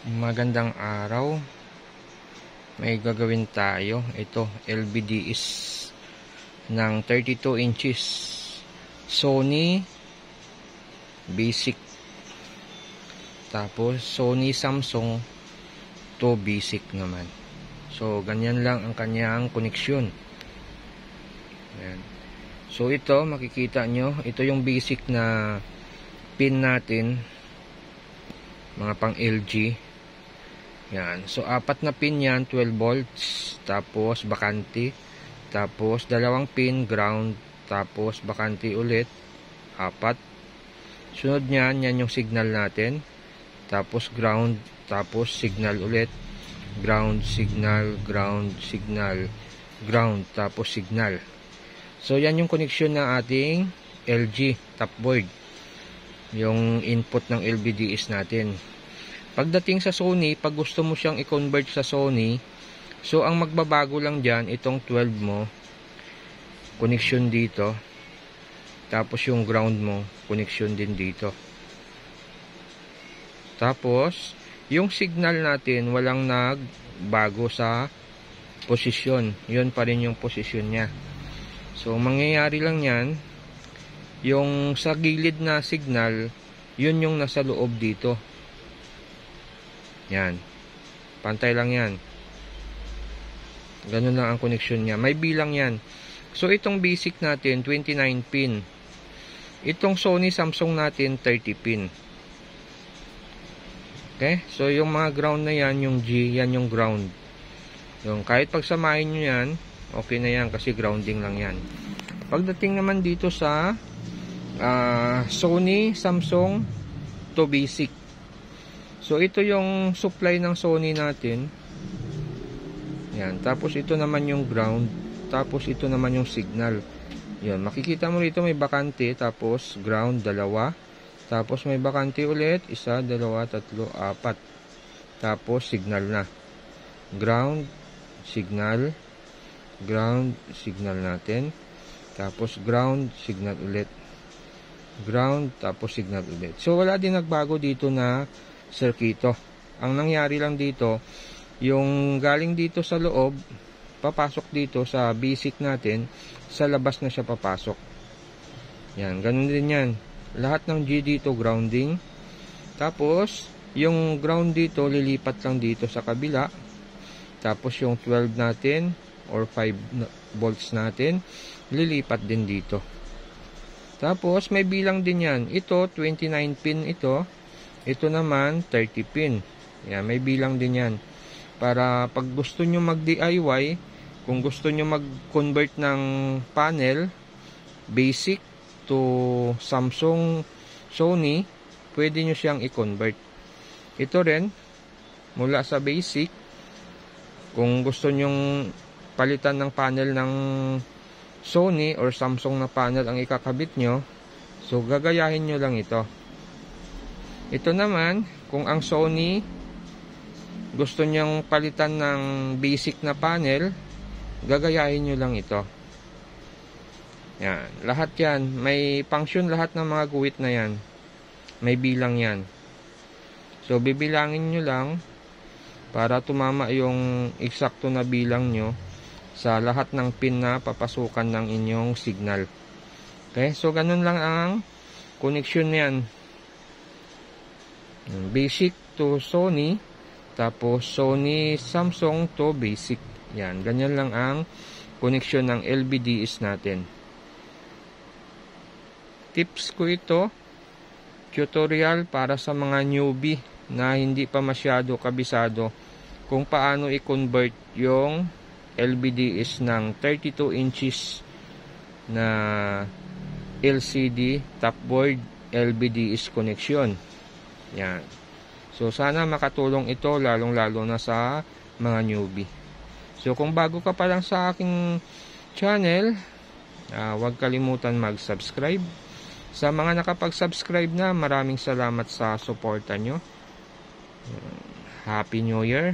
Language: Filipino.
Magandang araw. May gagawin tayo. Ito, LBD is ng 32 inches. Sony basic. Tapos Sony Samsung to basic naman. So ganyan lang ang kanyang koneksyon. Ayan. So ito, makikita nyo, ito yung basic na pin natin, mga pang LG. Yan. So apat na pin yan, 12 volts, tapos bakante, tapos dalawang pin ground, tapos bakante ulit, apat. Sunod niyan, yan yung signal natin, tapos ground, tapos signal ulit, ground, signal, ground, signal, ground, tapos signal. So yan yung koneksyon ng ating LG top board, yung input ng LVDS natin. Pagdating sa Sony, pag gusto mo siyang i-convert sa Sony, so ang magbabago lang dyan, itong 12 mo, connection dito, tapos yung ground mo, connection din dito. Tapos yung signal natin, walang nagbago sa posisyon, yun pa rin yung posisyon niya. So mangyayari lang yan, yung sa gilid na signal, yun yung nasa loob dito. Yan. Pantay lang yan. Ganun lang ang connection niya. May bilang yan. So itong basic natin, 29 pin. Itong Sony Samsung natin, 30 pin. Okay? So yung mga ground na yan, yung G, yan yung ground. Yung kahit pagsamahin nyo yan, okay na yan kasi grounding lang yan. Pagdating naman dito sa Sony Samsung to basic. So ito yung supply ng Sony natin. Yan, tapos ito naman yung ground, tapos ito naman yung signal. Yan, makikita mo dito may bakante, tapos ground, dalawa, tapos may bakante ulit, isa, dalawa, tatlo, apat. Tapos signal na. Ground, signal, ground, signal natin. Tapos ground, signal ulit. Ground, tapos signal ulit. So wala din nagbago dito na circuito. Ang nangyari lang dito, yung galing dito sa loob, papasok dito sa basic natin, sa labas na siya papasok. Yan, ganun din yan. Lahat ng G dito grounding. Tapos yung ground dito lilipat lang dito sa kabila. Tapos yung 12 natin or 5 volts natin lilipat din dito. Tapos may bilang din yan. Ito 29 pin ito. Ito naman 30 pin. Yan, may bilang din yan. Para pag gusto nyo mag-DIY, kung gusto nyo mag-convert ng panel basic to Samsung, Sony, pwede nyo siyang i-convert. Ito rin, mula sa basic, kung gusto nyong palitan ng panel ng Sony or Samsung na panel ang ikakabit nyo, so gagayahin nyo lang ito. Ito naman, kung ang Sony gusto nyong palitan ng basic na panel, gagayahin nyo lang ito. Yan, lahat yan, may function lahat ng mga guhit na yan. May bilang yan. So bibilangin nyo lang para tumama yung eksakto na bilang nyo sa lahat ng pin na papasukan ng inyong signal. Okay, so ganun lang ang connection niyan. Basic to Sony, tapos Sony Samsung to basic. Yan, ganyan lang ang connection ng LVDS natin. Tips ko ito, tutorial para sa mga newbie na hindi pa masyado kabisado kung paano i-convert yung LVDS ng 32 inches na LCD top board LVDS connection. Yan. So sana makatulong ito lalong-lalo na sa mga newbie. So kung bago ka pa lang sa aking channel, huwag kalimutan mag-subscribe. Sa mga nakapag-subscribe na, maraming salamat sa suporta nyo. Happy New Year.